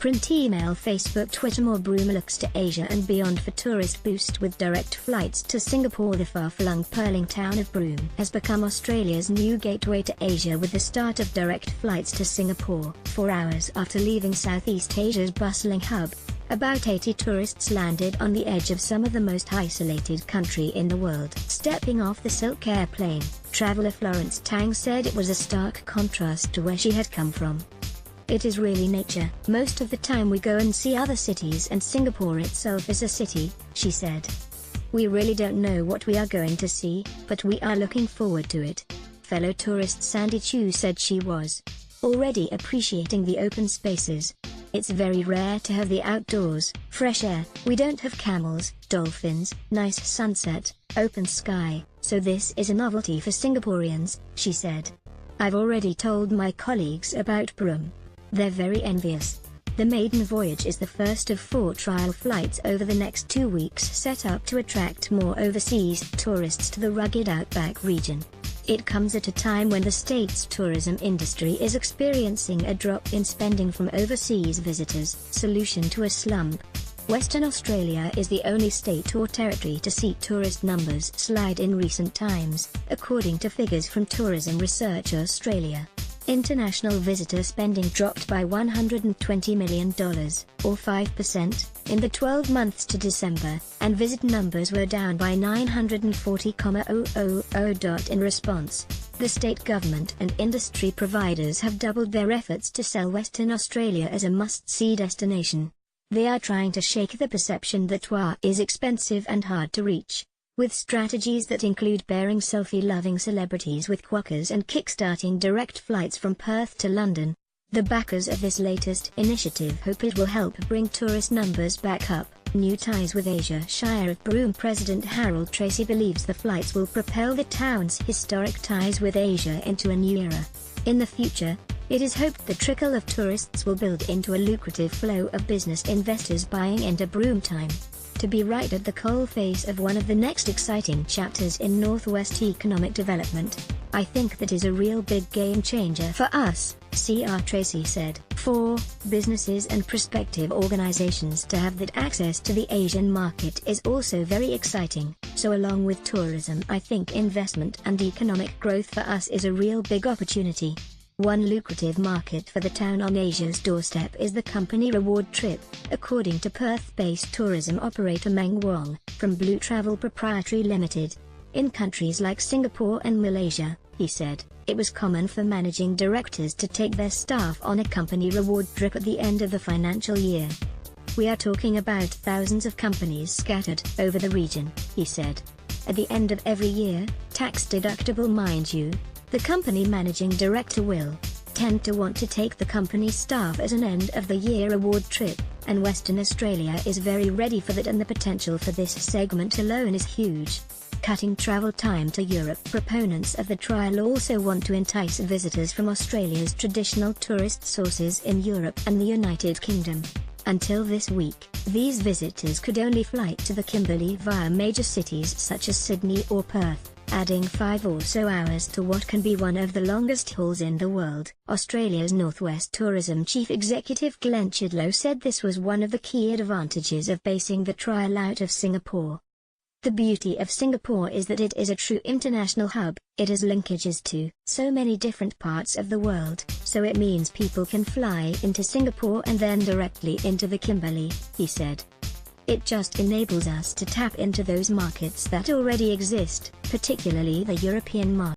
Print, email, Facebook, Twitter. More. Broome looks to Asia and beyond for tourist boost with direct flights to Singapore. The far-flung pearling town of Broome has become Australia's new gateway to Asia with the start of direct flights to Singapore. 4 hours after leaving Southeast Asia's bustling hub, about 80 tourists landed on the edge of some of the most isolated country in the world. Stepping off the Silk airplane, traveller Florence Tang said it was a stark contrast to where she had come from. "It is really nature. Most of the time we go and see other cities, and Singapore itself is a city," she said. "We really don't know what we are going to see, but we are looking forward to it." Fellow tourist Sandy Chu said she was already appreciating the open spaces. "It's very rare to have the outdoors, fresh air. We don't have camels, dolphins, nice sunset, open sky, so this is a novelty for Singaporeans," she said. "I've already told my colleagues about Broome. They're very envious." The maiden voyage is the first of 4 trial flights over the next 2 weeks set up to attract more overseas tourists to the rugged outback region. It comes at a time when the state's tourism industry is experiencing a drop in spending from overseas visitors. Solution to a slump. Western Australia is the only state or territory to see tourist numbers slide in recent times, according to figures from Tourism Research Australia. International visitor spending dropped by $120 million, or 5%, in the 12 months to December, and visit numbers were down by 940,000. In response, the state government and industry providers have doubled their efforts to sell Western Australia as a must-see destination. They are trying to shake the perception that TWA is expensive and hard to reach, with strategies that include pairing selfie-loving celebrities with quackers and kickstarting direct flights from Perth to London. The backers of this latest initiative hope it will help bring tourist numbers back up. New ties with Asia. Shire of Broome President Harold Tracy believes the flights will propel the town's historic ties with Asia into a new era. In the future, it is hoped the trickle of tourists will build into a lucrative flow of business investors buying into Broome time. To be right at the coalface of one of the next exciting chapters in Northwest economic development, I think that is a real big game changer for us, Cr Tracy said. For businesses and prospective organizations to have that access to the Asian market is also very exciting, so along with tourism, I think investment and economic growth for us is a real big opportunity. One lucrative market for the town on Asia's doorstep is the company reward trip, according to Perth-based tourism operator Meng Wong, from Blue Travel Proprietary Limited. In countries like Singapore and Malaysia, he said, it was common for managing directors to take their staff on a company reward trip at the end of the financial year. "We are talking about thousands of companies scattered over the region," he said. "At the end of every year, tax deductible mind you, the company managing director will tend to want to take the company's staff as an end-of-the-year reward trip, and Western Australia is very ready for that, and the potential for this segment alone is huge." Cutting travel time to Europe. Proponents of the trial also want to entice visitors from Australia's traditional tourist sources in Europe and the United Kingdom. Until this week, these visitors could only fly to the Kimberley via major cities such as Sydney or Perth, adding 5 or so hours to what can be one of the longest hauls in the world. Australia's Northwest Tourism Chief Executive Glenn Chidlow said this was one of the key advantages of basing the trial out of Singapore. "The beauty of Singapore is that it is a true international hub. It has linkages to so many different parts of the world, so it means people can fly into Singapore and then directly into the Kimberley," he said. "It just enables us to tap into those markets that already exist, particularly the European market."